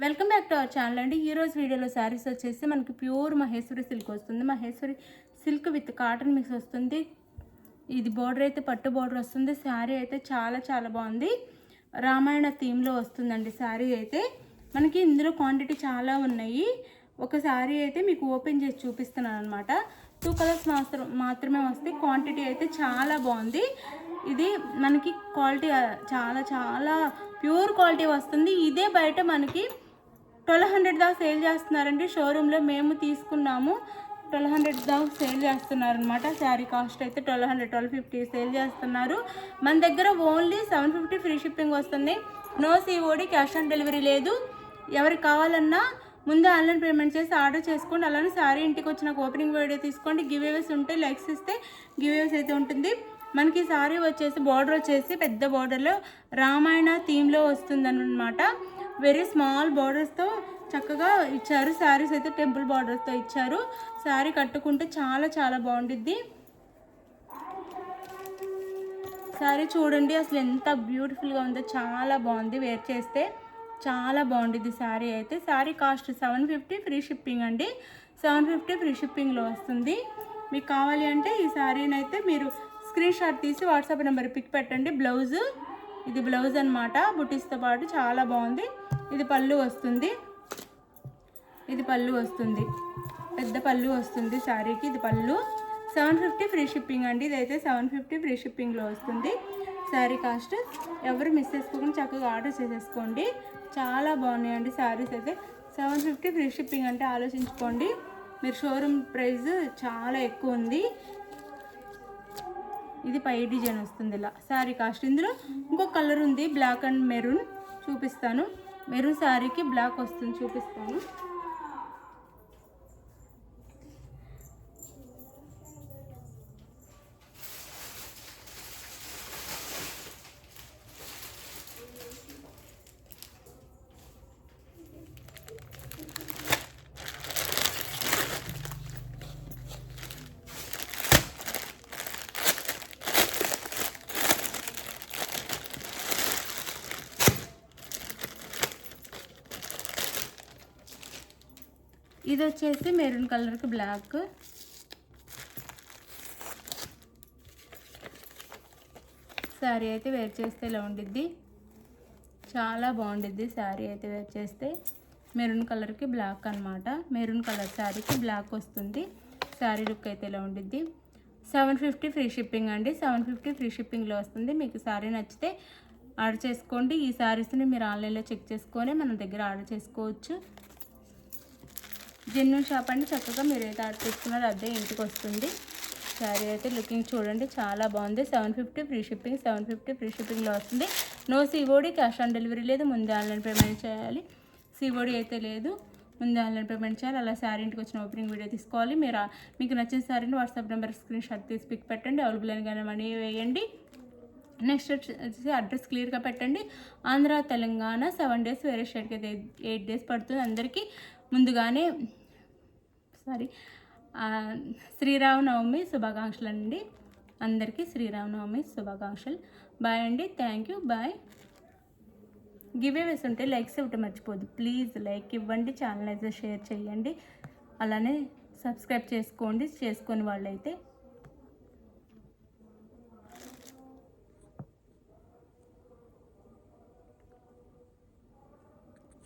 Welcome back to our channel అండి. ఈరోజు వీడియోలో శారీస్ వచ్చేసి మనకి ప్యూర్ మహేశ్వరి సిల్క్ వస్తుంది. Maheshwari silk with cotton mix వస్తుంది. ఇది బోర్డర్ అయితే పట్టు బోర్డర్ వస్తుంది. శారీ అయితే చాలా చాలా బాగుంది. రామాయణ థీమ్లో వస్తుందండి శారీ అయితే. మనకి ఇందులో క్వాంటిటీ చాలా ఉన్నాయి. ఒక శారీ అయితే మీకు ఓపెన్ చేసి చూపిస్తున్నాను అనమాట. 2 కలర్స్ మాత్రమే వస్తాయి. క్వాంటిటీ అయితే చాలా బాగుంది. ఇది మనకి క్వాలిటీ చాలా చాలా ప్యూర్ క్వాలిటీ వస్తుంది. ఇదే బయట మనకి 1200 దాకా సేల్ చేస్తున్నారండి. షోరూంలో మేము తీసుకున్నాము. 1200 దాకా సేల్ చేస్తున్నారు అనమాట. శారీ కాస్ట్ అయితే 1200 1250 సేల్ చేస్తున్నారు. మన దగ్గర ఓన్లీ 750 ఫ్రీ షిప్పింగ్ వస్తుంది. No COD, cash on delivery లేదు. ఎవరికి కావాలన్నా ముందే ఆన్లైన్ పేమెంట్ చేసి ఆర్డర్ చేసుకోండి. అలానే శారీ ఇంటికి వచ్చినాక ఓపెనింగ్ వీడియో తీసుకోండి. గివేవేస్ ఉంటాయి. లైక్స్ ఇస్తే గివేవేస్ అయితే ఉంటుంది. మనకి శారీ వచ్చేసి బార్డర్ వచ్చేసి పెద్ద బార్డర్లో రామాయణ థీమ్లో వస్తుందన్నమాట. వెరీ స్మాల్ బార్డర్స్తో చక్కగా ఇచ్చారు. శారీస్ అయితే టెంపుల్ బార్డర్స్తో ఇచ్చారు. శారీ కట్టుకుంటే చాలా చాలా బాగుంటుంది. శారీ చూడండి అసలు ఎంత బ్యూటిఫుల్గా ఉందో, చాలా బాగుంది. వేర్ చేస్తే చాలా బాగుంటుంది శారీ అయితే. శారీ కాస్ట్ 750 ఫ్రీ షిప్పింగ్ అండి. 750 ఫ్రీ షిప్పింగ్లో వస్తుంది. మీకు కావాలి అంటే ఈ శారీని అయితే మీరు స్క్రీన్ షాట్ తీసి వాట్సాప్ నెంబర్ పిక్ పెట్టండి. బ్లౌజ్, ఇది బ్లౌజ్ అనమాట. బుటీస్తో పాటు చాలా బాగుంది. ఇది పళ్ళు వస్తుంది. ఇది పళ్ళు వస్తుంది. పెద్ద పళ్ళు వస్తుంది శారీకి. ఇది పళ్ళు. 750 ఫ్రీ షిప్పింగ్ అండి. ఇదైతే 750 ఫ్రీ షిప్పింగ్లో వస్తుంది. శారీ కాస్ట్ ఎవరు మిస్ చేసుకోకుండా చక్కగా ఆర్డర్ చేసేసుకోండి. చాలా బాగున్నాయండి శారీస్ అయితే. 750 ఫ్రీ షిప్పింగ్ అంటే ఆలోచించుకోండి. మీరు షోరూమ్ ప్రైస్ చాలా ఎక్కువ ఉంది. ఇది పై డిజైన్ వస్తుంది ఇలా శారీ కాస్ట్. ఇందులో ఇంకో కలర్ ఉంది, బ్లాక్ అండ్ మెరూన్. చూపిస్తాను. మెరూన్ శారీకి బ్లాక్ వస్తుంది, చూపిస్తాను. ఇది వచ్చేసి మెరూన్ కలర్కి బ్లాక్. శారీ అయితే వేర్ చేస్తే ఇలా ఉండిద్ది. చాలా బాగుండిద్ది శారీ అయితే వేర్ చేస్తే. మెరూన్ కలర్కి బ్లాక్ అనమాట. మెరూన్ కలర్ శారీకి బ్లాక్ వస్తుంది. శారీ లుక్ అయితే ఇలా ఉండిద్ది. 750 ఫ్రీ షిప్పింగ్ అండి. 750 ఫ్రీ షిప్పింగ్లో వస్తుంది. మీకు శారీ నచ్చితే ఆర్డర్ చేసుకోండి. ఈ శారీస్ని మీరు ఆన్లైన్లో చెక్ చేసుకొని మన దగ్గర ఆర్డర్ చేసుకోవచ్చు. జెన్యూన్ షాప్ అండి. చక్కగా మీరు అయితే ఆర్డర్ చేసుకున్నారో అదే ఇంటికి వస్తుంది. శారీ అయితే లుకింగ్ చూడండి చాలా బాగుంది. 750 ఫ్రీ షిప్పింగ్. 750 ఫ్రీ షిప్పింగ్లో వస్తుంది. No COD, cash on delivery లేదు. ముందే ఆన్లైన్ పేమెంట్ చేయాలి. సిఓడి అయితే లేదు. ముందే ఆన్లైన్ పేమెంట్ చేయాలి. అలా శారీ ఇంటికి వచ్చిన ఓపెనింగ్ వీడియో తీసుకోవాలి. మీకు నచ్చిన శారీని వాట్సాప్ నెంబర్ స్క్రీన్ షాట్ తీసి పిక్ పెట్టండి. అవైలబుల్ అయిన మనీ వేయండి. నెక్స్ట్ వచ్చేసి అడ్రస్ క్లియర్గా పెట్టండి. ఆంధ్ర తెలంగాణ 7 డేస్, వేరే స్టేట్కి అయితే 8 డేస్ పడుతుంది. అందరికీ ముందుగానే శ్రీరామనవమి శుభాకాంక్షలు అండి. అందరికీ శ్రీరామనవమి శుభాకాంక్షలు. బాయ్ అండి. Thank you. బాయ్. గివేవేస్ ఉంటే లైక్స్ ఇవ్వటం మర్చిపోద్దు. ప్లీజ్ లైక్ ఇవ్వండి. ఛానల్ అయితే షేర్ చేయండి. అలానే సబ్స్క్రైబ్ చేసుకోండి చేసుకొని వాళ్ళైతే.